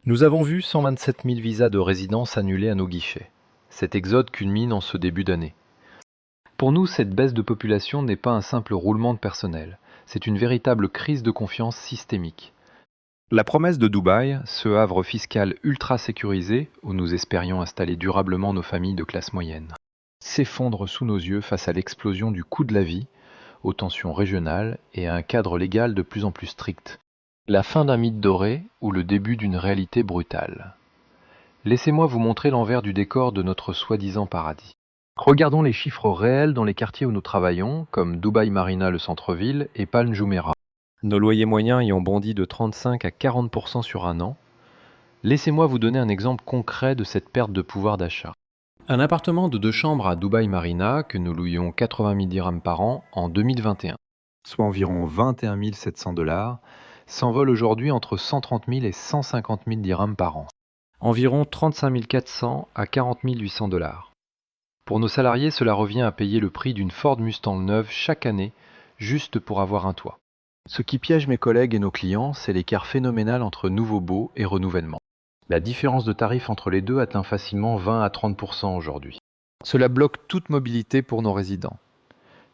Nous avons vu 127 000 visas de résidence annulés à nos guichets. Cet exode culmine en ce début d'année. Pour nous, cette baisse de population n'est pas un simple roulement de personnel, c'est une véritable crise de confiance systémique. La promesse de Dubaï, ce havre fiscal ultra sécurisé, où nous espérions installer durablement nos familles de classe moyenne, s'effondre sous nos yeux face à l'explosion du coût de la vie, aux tensions régionales et à un cadre légal de plus en plus strict. La fin d'un mythe doré ou le début d'une réalité brutale. Laissez-moi vous montrer l'envers du décor de notre soi-disant paradis. Regardons les chiffres réels dans les quartiers où nous travaillons, comme Dubaï Marina le centre-ville et Palm Jumeirah. Nos loyers moyens y ont bondi de 35 à 40% sur un an. Laissez-moi vous donner un exemple concret de cette perte de pouvoir d'achat. Un appartement de 2 chambres à Dubaï Marina que nous louions 80 000 dirhams par an en 2021, soit environ 21 700 $, s'envole aujourd'hui entre 130 000 et 150 000 dirhams par an, environ 35 400 à 40 800 $. Pour nos salariés, cela revient à payer le prix d'une Ford Mustang neuve chaque année, juste pour avoir un toit. Ce qui piège mes collègues et nos clients, c'est l'écart phénoménal entre nouveau beau et renouvellement. La différence de tarif entre les deux atteint facilement 20 à 30% aujourd'hui. Cela bloque toute mobilité pour nos résidents.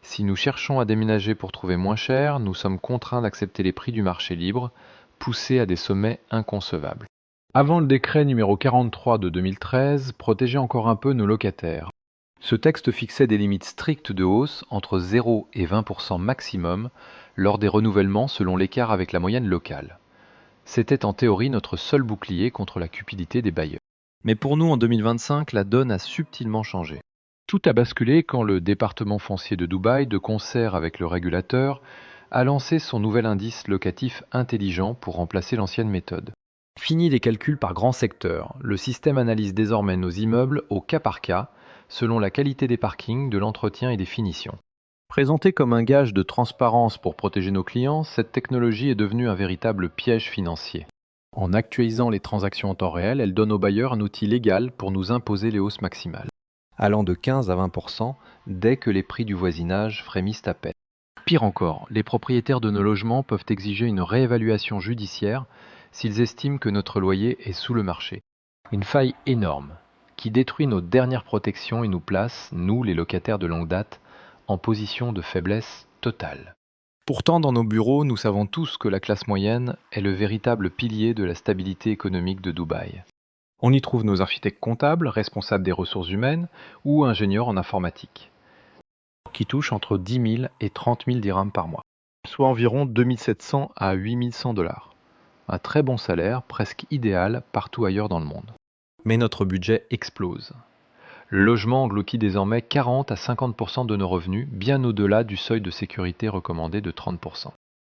Si nous cherchons à déménager pour trouver moins cher, nous sommes contraints d'accepter les prix du marché libre, poussés à des sommets inconcevables. Avant le décret numéro 43 de 2013, protégeait encore un peu nos locataires. Ce texte fixait des limites strictes de hausse entre 0 et 20% maximum lors des renouvellements selon l'écart avec la moyenne locale. C'était en théorie notre seul bouclier contre la cupidité des bailleurs. Mais pour nous, en 2025, la donne a subtilement changé. Tout a basculé quand le département foncier de Dubaï, de concert avec le régulateur, a lancé son nouvel indice locatif intelligent pour remplacer l'ancienne méthode. Fini les calculs par grand secteur, le système analyse désormais nos immeubles au cas par cas, selon la qualité des parkings, de l'entretien et des finitions. Présentée comme un gage de transparence pour protéger nos clients, cette technologie est devenue un véritable piège financier. En actualisant les transactions en temps réel, elle donne aux bailleurs un outil légal pour nous imposer les hausses maximales, allant de 15 à 20% dès que les prix du voisinage frémissent à peine. Pire encore, les propriétaires de nos logements peuvent exiger une réévaluation judiciaire s'ils estiment que notre loyer est sous le marché. Une faille énorme qui détruit nos dernières protections et nous place, nous les locataires de longue date, en position de faiblesse totale. Pourtant, dans nos bureaux, nous savons tous que la classe moyenne est le véritable pilier de la stabilité économique de Dubaï. On y trouve nos architectes comptables, responsables des ressources humaines ou ingénieurs en informatique, qui touchent entre 10 000 et 30 000 dirhams par mois, soit environ 2 700 à 8 100 $. Un très bon salaire, presque idéal partout ailleurs dans le monde. Mais notre budget explose. Le logement engloutit désormais 40 à 50% de nos revenus, bien au-delà du seuil de sécurité recommandé de 30%.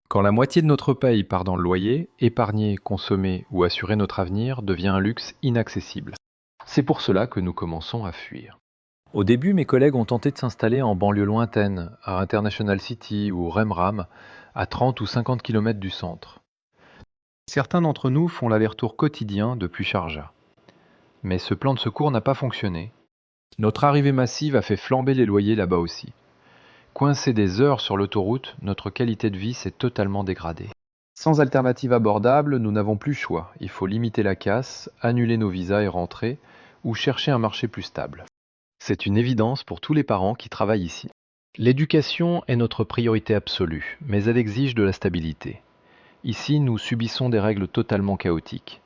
Quand la moitié de notre paye part dans le loyer, épargner, consommer ou assurer notre avenir devient un luxe inaccessible. C'est pour cela que nous commençons à fuir. Au début, mes collègues ont tenté de s'installer en banlieue lointaine, à International City ou Remram, à 30 ou 50 km du centre. Certains d'entre nous font l'aller-retour quotidien depuis Sharjah. Mais ce plan de secours n'a pas fonctionné. Notre arrivée massive a fait flamber les loyers là-bas aussi. Coincés des heures sur l'autoroute, notre qualité de vie s'est totalement dégradée. Sans alternative abordable, nous n'avons plus choix. Il faut limiter la casse, annuler nos visas et rentrer, ou chercher un marché plus stable. C'est une évidence pour tous les parents qui travaillent ici. L'éducation est notre priorité absolue, mais elle exige de la stabilité. Ici, nous subissons des règles totalement chaotiques.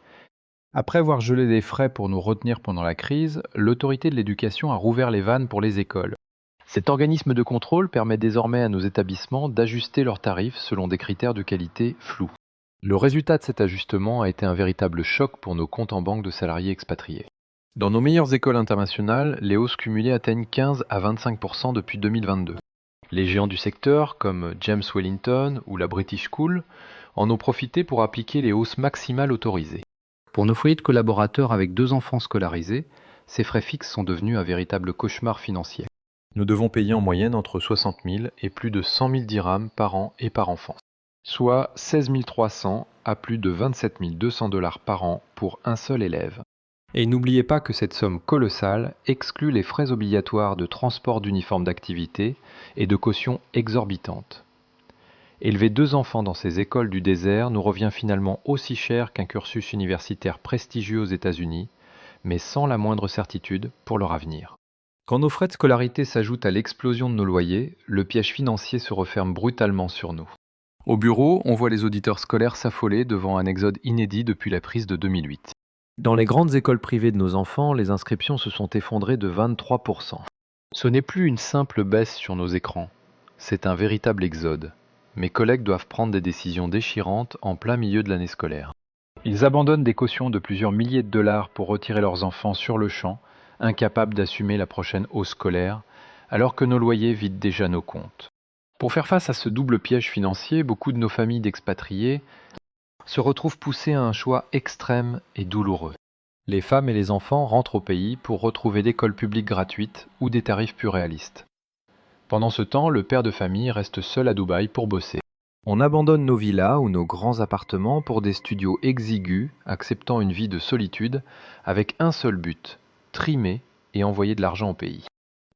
Après avoir gelé des frais pour nous retenir pendant la crise, l'autorité de l'éducation a rouvert les vannes pour les écoles. Cet organisme de contrôle permet désormais à nos établissements d'ajuster leurs tarifs selon des critères de qualité flous. Le résultat de cet ajustement a été un véritable choc pour nos comptes en banque de salariés expatriés. Dans nos meilleures écoles internationales, les hausses cumulées atteignent 15 à 25% depuis 2022. Les géants du secteur, comme James Wellington ou la British School, en ont profité pour appliquer les hausses maximales autorisées. Pour nos foyers de collaborateurs avec 2 enfants scolarisés, ces frais fixes sont devenus un véritable cauchemar financier. Nous devons payer en moyenne entre 60 000 et plus de 100 000 dirhams par an et par enfant, soit 16 300 à plus de 27 200 $ par an pour un seul élève. Et n'oubliez pas que cette somme colossale exclut les frais obligatoires de transport d'uniformes d'activité et de cautions exorbitantes. Élever 2 enfants dans ces écoles du désert nous revient finalement aussi cher qu'un cursus universitaire prestigieux aux États-Unis, mais sans la moindre certitude pour leur avenir. Quand nos frais de scolarité s'ajoutent à l'explosion de nos loyers, le piège financier se referme brutalement sur nous. Au bureau, on voit les auditeurs scolaires s'affoler devant un exode inédit depuis la crise de 2008. Dans les grandes écoles privées de nos enfants, les inscriptions se sont effondrées de 23%. Ce n'est plus une simple baisse sur nos écrans, c'est un véritable exode. Mes collègues doivent prendre des décisions déchirantes en plein milieu de l'année scolaire. Ils abandonnent des cautions de plusieurs milliers de dollars pour retirer leurs enfants sur le champ, incapables d'assumer la prochaine hausse scolaire, alors que nos loyers vident déjà nos comptes. Pour faire face à ce double piège financier, beaucoup de nos familles d'expatriés se retrouvent poussées à un choix extrême et douloureux. Les femmes et les enfants rentrent au pays pour retrouver l'école publique gratuite ou des tarifs plus réalistes. Pendant ce temps, le père de famille reste seul à Dubaï pour bosser. On abandonne nos villas ou nos grands appartements pour des studios exigus, acceptant une vie de solitude, avec un seul but, trimer et envoyer de l'argent au pays.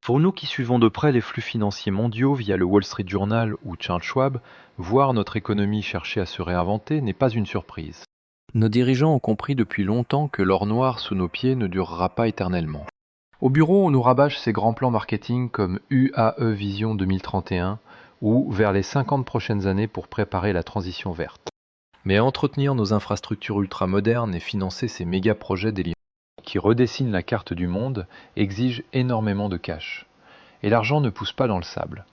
Pour nous qui suivons de près les flux financiers mondiaux via le Wall Street Journal ou Charles Schwab, voir notre économie chercher à se réinventer n'est pas une surprise. Nos dirigeants ont compris depuis longtemps que l'or noir sous nos pieds ne durera pas éternellement. Au bureau, on nous rabâche ces grands plans marketing comme UAE Vision 2031 ou vers les 50 prochaines années pour préparer la transition verte. Mais entretenir nos infrastructures ultramodernes et financer ces méga projets délirants qui redessinent la carte du monde exige énormément de cash. Et l'argent ne pousse pas dans le sable.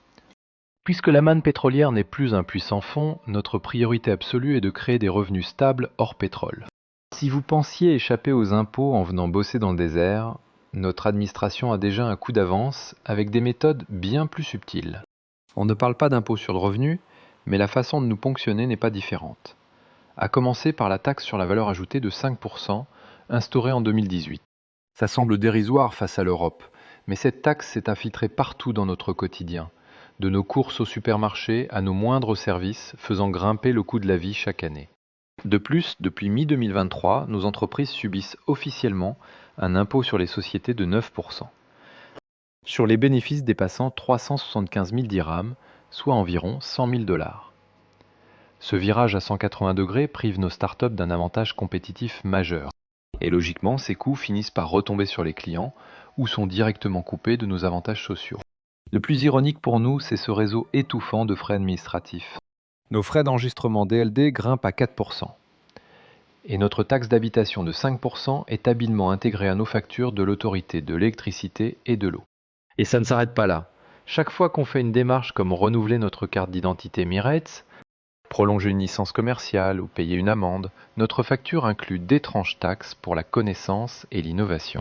Puisque la manne pétrolière n'est plus un puissant fond, notre priorité absolue est de créer des revenus stables hors pétrole. Si vous pensiez échapper aux impôts en venant bosser dans le désert, notre administration a déjà un coup d'avance avec des méthodes bien plus subtiles. On ne parle pas d'impôt sur le revenu, mais la façon de nous ponctionner n'est pas différente. À commencer par la taxe sur la valeur ajoutée de 5%, instaurée en 2018. Ça semble dérisoire face à l'Europe, mais cette taxe s'est infiltrée partout dans notre quotidien, de nos courses au supermarché à nos moindres services, faisant grimper le coût de la vie chaque année. De plus, depuis mi-2023, nos entreprises subissent officiellement un impôt sur les sociétés de 9%, sur les bénéfices dépassant 375 000 dirhams, soit environ 100 000 dollars. Ce virage à 180 degrés prive nos startups d'un avantage compétitif majeur. Et logiquement, ces coûts finissent par retomber sur les clients ou sont directement coupés de nos avantages sociaux. Le plus ironique pour nous, c'est ce réseau étouffant de frais administratifs. Nos frais d'enregistrement DLD grimpent à 4%. Et notre taxe d'habitation de 5% est habilement intégrée à nos factures de l'autorité de l'électricité et de l'eau. Et ça ne s'arrête pas là. Chaque fois qu'on fait une démarche comme renouveler notre carte d'identité Emirates, prolonger une licence commerciale ou payer une amende, notre facture inclut d'étranges taxes pour la connaissance et l'innovation.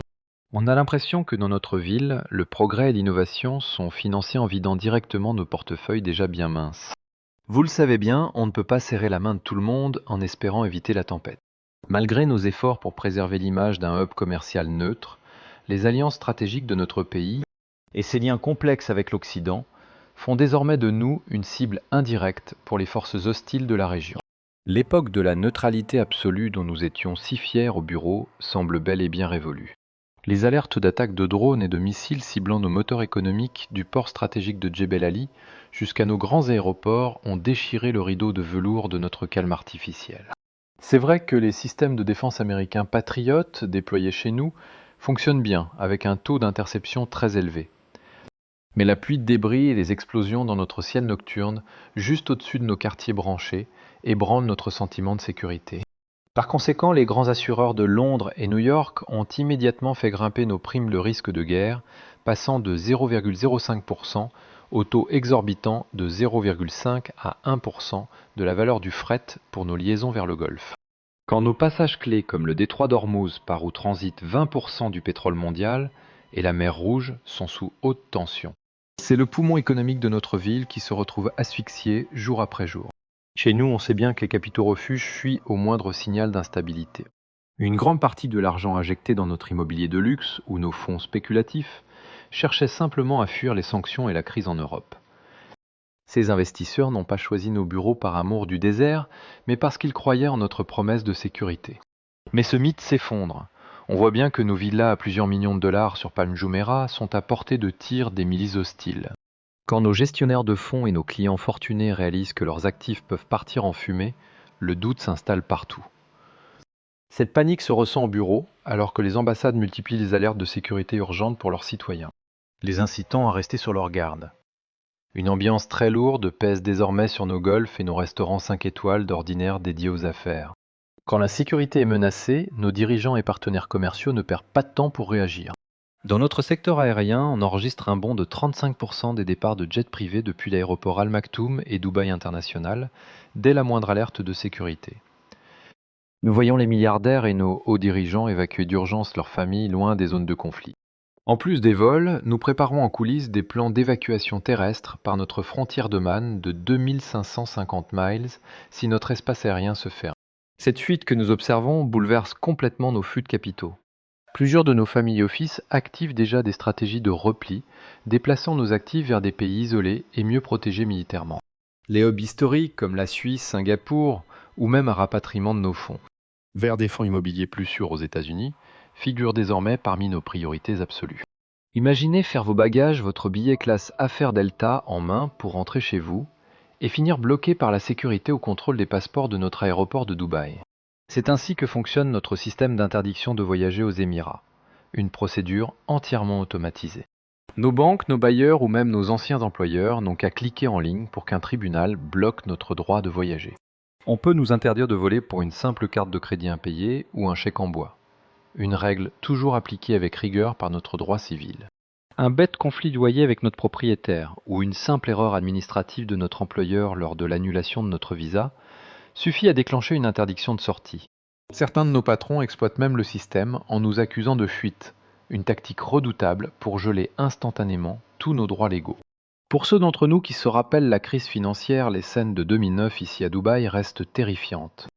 On a l'impression que dans notre ville, le progrès et l'innovation sont financés en vidant directement nos portefeuilles déjà bien minces. Vous le savez bien, on ne peut pas serrer la main de tout le monde en espérant éviter la tempête. Malgré nos efforts pour préserver l'image d'un hub commercial neutre, les alliances stratégiques de notre pays et ses liens complexes avec l'Occident font désormais de nous une cible indirecte pour les forces hostiles de la région. L'époque de la neutralité absolue dont nous étions si fiers au bureau semble bel et bien révolue. Les alertes d'attaques de drones et de missiles ciblant nos moteurs économiques du port stratégique de Djebel Ali jusqu'à nos grands aéroports ont déchiré le rideau de velours de notre calme artificiel. C'est vrai que les systèmes de défense américains Patriot déployés chez nous fonctionnent bien avec un taux d'interception très élevé. Mais la pluie de débris et les explosions dans notre ciel nocturne, juste au-dessus de nos quartiers branchés, ébranlent notre sentiment de sécurité. Par conséquent, les grands assureurs de Londres et New York ont immédiatement fait grimper nos primes de risque de guerre, passant de 0,05% au taux exorbitant de 0,5 à 1% de la valeur du fret pour nos liaisons vers le Golfe. Quand nos passages clés comme le détroit d'Ormuz par où transite 20% du pétrole mondial et la mer Rouge sont sous haute tension. C'est le poumon économique de notre ville qui se retrouve asphyxié jour après jour. Chez nous, on sait bien que les capitaux refuges fuient au moindre signal d'instabilité. Une grande partie de l'argent injecté dans notre immobilier de luxe ou nos fonds spéculatifs cherchait simplement à fuir les sanctions et la crise en Europe. Ces investisseurs n'ont pas choisi nos bureaux par amour du désert, mais parce qu'ils croyaient en notre promesse de sécurité. Mais ce mythe s'effondre. On voit bien que nos villas à plusieurs millions de dollars sur Palm Jumeirah sont à portée de tir des milices hostiles. Quand nos gestionnaires de fonds et nos clients fortunés réalisent que leurs actifs peuvent partir en fumée, le doute s'installe partout. Cette panique se ressent au bureau, alors que les ambassades multiplient les alertes de sécurité urgentes pour leurs citoyens, les incitant à rester sur leur garde. Une ambiance très lourde pèse désormais sur nos golfs et nos restaurants 5 étoiles d'ordinaire dédiés aux affaires. Quand la sécurité est menacée, nos dirigeants et partenaires commerciaux ne perdent pas de temps pour réagir. Dans notre secteur aérien, on enregistre un bond de 35% des départs de jets privés depuis l'aéroport Al Maktoum et Dubaï International, dès la moindre alerte de sécurité. Nous voyons les milliardaires et nos hauts dirigeants évacuer d'urgence leurs familles loin des zones de conflit. En plus des vols, nous préparons en coulisses des plans d'évacuation terrestre par notre frontière de manne de 2550 miles si notre espace aérien se ferme. Cette fuite que nous observons bouleverse complètement nos flux de capitaux. Plusieurs de nos familles office activent déjà des stratégies de repli, déplaçant nos actifs vers des pays isolés et mieux protégés militairement. Les hubs historiques comme la Suisse, Singapour ou même un rapatriement de nos fonds vers des fonds immobiliers plus sûrs aux États-Unis figurent désormais parmi nos priorités absolues. Imaginez faire vos bagages, votre billet classe Affaires Delta en main pour rentrer chez vous et finir bloqué par la sécurité au contrôle des passeports de notre aéroport de Dubaï. C'est ainsi que fonctionne notre système d'interdiction de voyager aux Émirats, une procédure entièrement automatisée. Nos banques, nos bailleurs ou même nos anciens employeurs n'ont qu'à cliquer en ligne pour qu'un tribunal bloque notre droit de voyager. On peut nous interdire de voler pour une simple carte de crédit impayée ou un chèque en bois. Une règle toujours appliquée avec rigueur par notre droit civil. Un bête conflit de loyer avec notre propriétaire ou une simple erreur administrative de notre employeur lors de l'annulation de notre visa suffit à déclencher une interdiction de sortie. Certains de nos patrons exploitent même le système en nous accusant de fuite, une tactique redoutable pour geler instantanément tous nos droits légaux. Pour ceux d'entre nous qui se rappellent la crise financière, les scènes de 2009 ici à Dubaï restent terrifiantes.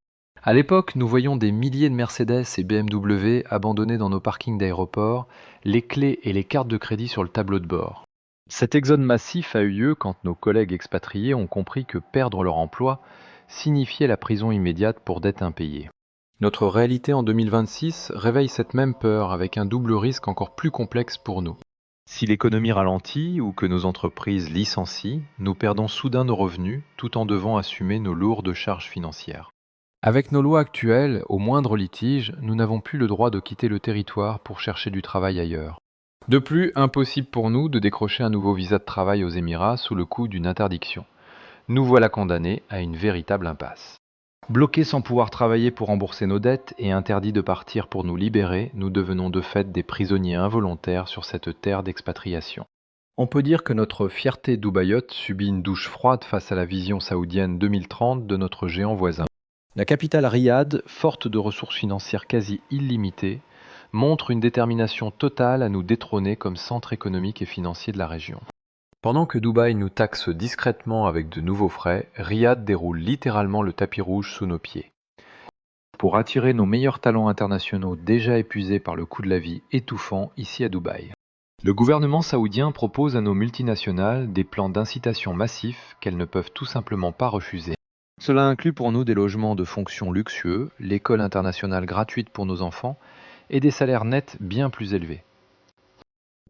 À l'époque, nous voyions des milliers de Mercedes et BMW abandonnés dans nos parkings d'aéroports, les clés et les cartes de crédit sur le tableau de bord. Cet exode massif a eu lieu quand nos collègues expatriés ont compris que perdre leur emploi signifiait la prison immédiate pour dette impayée. Notre réalité en 2026 réveille cette même peur avec un double risque encore plus complexe pour nous. Si l'économie ralentit ou que nos entreprises licencient, nous perdons soudain nos revenus tout en devant assumer nos lourdes charges financières. Avec nos lois actuelles, au moindre litige, nous n'avons plus le droit de quitter le territoire pour chercher du travail ailleurs. De plus, impossible pour nous de décrocher un nouveau visa de travail aux Émirats sous le coup d'une interdiction. Nous voilà condamnés à une véritable impasse. Bloqués sans pouvoir travailler pour rembourser nos dettes et interdits de partir pour nous libérer, nous devenons de fait des prisonniers involontaires sur cette terre d'expatriation. On peut dire que notre fierté dubaïote subit une douche froide face à la vision saoudienne 2030 de notre géant voisin. La capitale Riyad, forte de ressources financières quasi illimitées, montre une détermination totale à nous détrôner comme centre économique et financier de la région. Pendant que Dubaï nous taxe discrètement avec de nouveaux frais, Riyad déroule littéralement le tapis rouge sous nos pieds. Pour attirer nos meilleurs talents internationaux déjà épuisés par le coût de la vie étouffant ici à Dubaï. Le gouvernement saoudien propose à nos multinationales des plans d'incitation massifs qu'elles ne peuvent tout simplement pas refuser. Cela inclut pour nous des logements de fonction luxueux, l'école internationale gratuite pour nos enfants et des salaires nets bien plus élevés.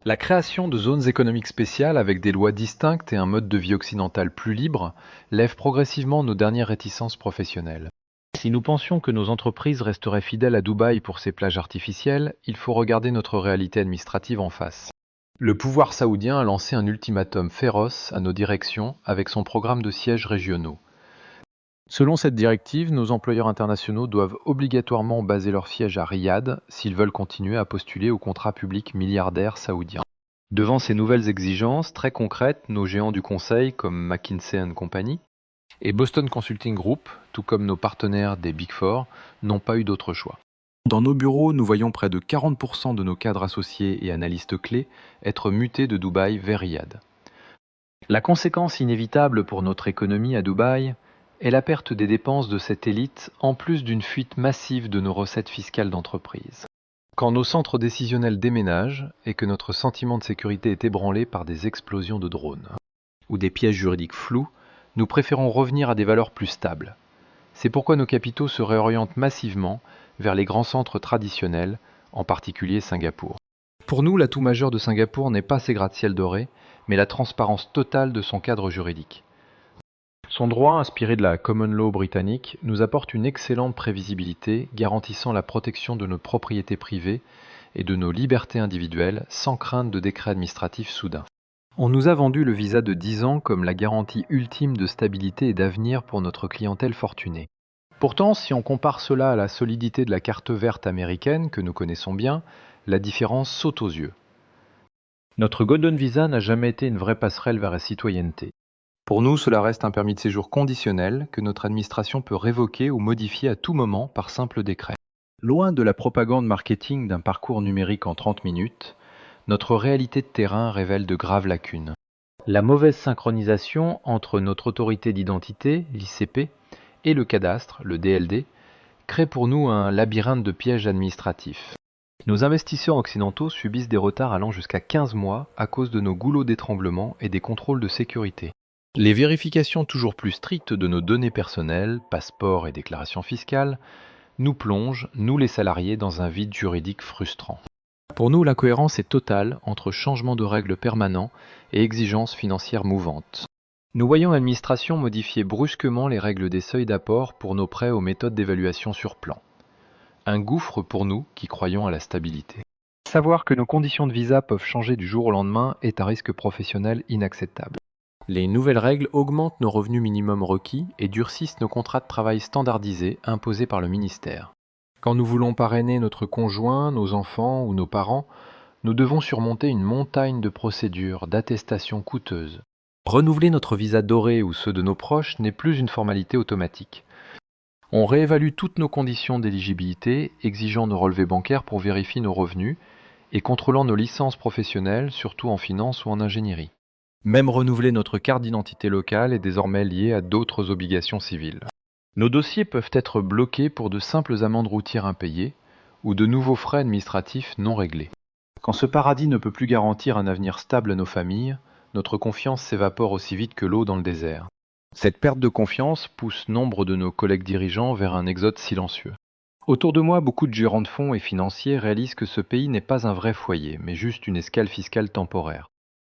La création de zones économiques spéciales avec des lois distinctes et un mode de vie occidental plus libre lève progressivement nos dernières réticences professionnelles. Si nous pensions que nos entreprises resteraient fidèles à Dubaï pour ses plages artificielles, il faut regarder notre réalité administrative en face. Le pouvoir saoudien a lancé un ultimatum féroce à nos directions avec son programme de sièges régionaux. Selon cette directive, nos employeurs internationaux doivent obligatoirement baser leur siège à Riyad s'ils veulent continuer à postuler aux contrats publics milliardaires saoudiens. Devant ces nouvelles exigences très concrètes, nos géants du conseil comme McKinsey & Company et Boston Consulting Group, tout comme nos partenaires des Big Four, n'ont pas eu d'autre choix. Dans nos bureaux, nous voyons près de 40% de nos cadres associés et analystes clés être mutés de Dubaï vers Riyad. La conséquence inévitable pour notre économie à Dubaï est la perte des dépenses de cette élite en plus d'une fuite massive de nos recettes fiscales d'entreprise. Quand nos centres décisionnels déménagent et que notre sentiment de sécurité est ébranlé par des explosions de drones ou des pièges juridiques flous, nous préférons revenir à des valeurs plus stables. C'est pourquoi nos capitaux se réorientent massivement vers les grands centres traditionnels, en particulier Singapour. Pour nous, l'atout majeur de Singapour n'est pas ses gratte-ciel dorés, mais la transparence totale de son cadre juridique. Son droit, inspiré de la common law britannique, nous apporte une excellente prévisibilité garantissant la protection de nos propriétés privées et de nos libertés individuelles sans crainte de décrets administratifs soudains. On nous a vendu le visa de 10 ans comme la garantie ultime de stabilité et d'avenir pour notre clientèle fortunée. Pourtant, si on compare cela à la solidité de la carte verte américaine que nous connaissons bien, la différence saute aux yeux. Notre Golden Visa n'a jamais été une vraie passerelle vers la citoyenneté. Pour nous, cela reste un permis de séjour conditionnel que notre administration peut révoquer ou modifier à tout moment par simple décret. Loin de la propagande marketing d'un parcours numérique en 30 minutes, notre réalité de terrain révèle de graves lacunes. La mauvaise synchronisation entre notre autorité d'identité, l'ICP, et le cadastre, le DLD, crée pour nous un labyrinthe de pièges administratifs. Nos investisseurs occidentaux subissent des retards allant jusqu'à 15 mois à cause de nos goulots d'étranglement et des contrôles de sécurité. Les vérifications toujours plus strictes de nos données personnelles, passeports et déclarations fiscales, nous plongent, nous les salariés, dans un vide juridique frustrant. Pour nous, l'incohérence est totale entre changement de règles permanents et exigences financières mouvantes. Nous voyons l'administration modifier brusquement les règles des seuils d'apport pour nos prêts aux méthodes d'évaluation sur plan. Un gouffre pour nous qui croyons à la stabilité. Savoir que nos conditions de visa peuvent changer du jour au lendemain est un risque professionnel inacceptable. Les nouvelles règles augmentent nos revenus minimums requis et durcissent nos contrats de travail standardisés imposés par le ministère. Quand nous voulons parrainer notre conjoint, nos enfants ou nos parents, nous devons surmonter une montagne de procédures, d'attestations coûteuses. Renouveler notre visa doré ou ceux de nos proches n'est plus une formalité automatique. On réévalue toutes nos conditions d'éligibilité, exigeant nos relevés bancaires pour vérifier nos revenus et contrôlant nos licences professionnelles, surtout en finance ou en ingénierie. Même renouveler notre carte d'identité locale est désormais lié à d'autres obligations civiles. Nos dossiers peuvent être bloqués pour de simples amendes routières impayées ou de nouveaux frais administratifs non réglés. Quand ce paradis ne peut plus garantir un avenir stable à nos familles, notre confiance s'évapore aussi vite que l'eau dans le désert. Cette perte de confiance pousse nombre de nos collègues dirigeants vers un exode silencieux. Autour de moi, beaucoup de gérants de fonds et financiers réalisent que ce pays n'est pas un vrai foyer, mais juste une escale fiscale temporaire.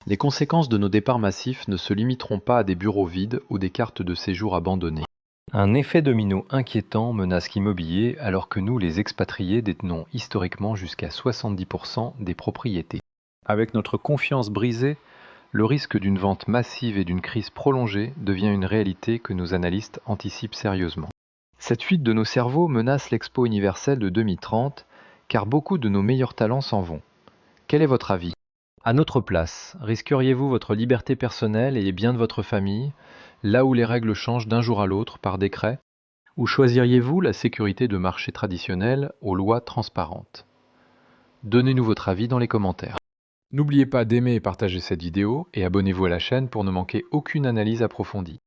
Les conséquences de nos départs massifs ne se limiteront pas à des bureaux vides ou des cartes de séjour abandonnées. Un effet domino inquiétant menace l'immobilier alors que nous, les expatriés, détenons historiquement jusqu'à 70% des propriétés. Avec notre confiance brisée, le risque d'une vente massive et d'une crise prolongée devient une réalité que nos analystes anticipent sérieusement. Cette fuite de nos cerveaux menace l'Expo universelle de 2030 car beaucoup de nos meilleurs talents s'en vont. Quel est votre avis ? À notre place, risqueriez-vous votre liberté personnelle et les biens de votre famille, là où les règles changent d'un jour à l'autre par décret ? Ou choisiriez-vous la sécurité de marchés traditionnels aux lois transparentes ? Donnez-nous votre avis dans les commentaires. N'oubliez pas d'aimer et partager cette vidéo et abonnez-vous à la chaîne pour ne manquer aucune analyse approfondie.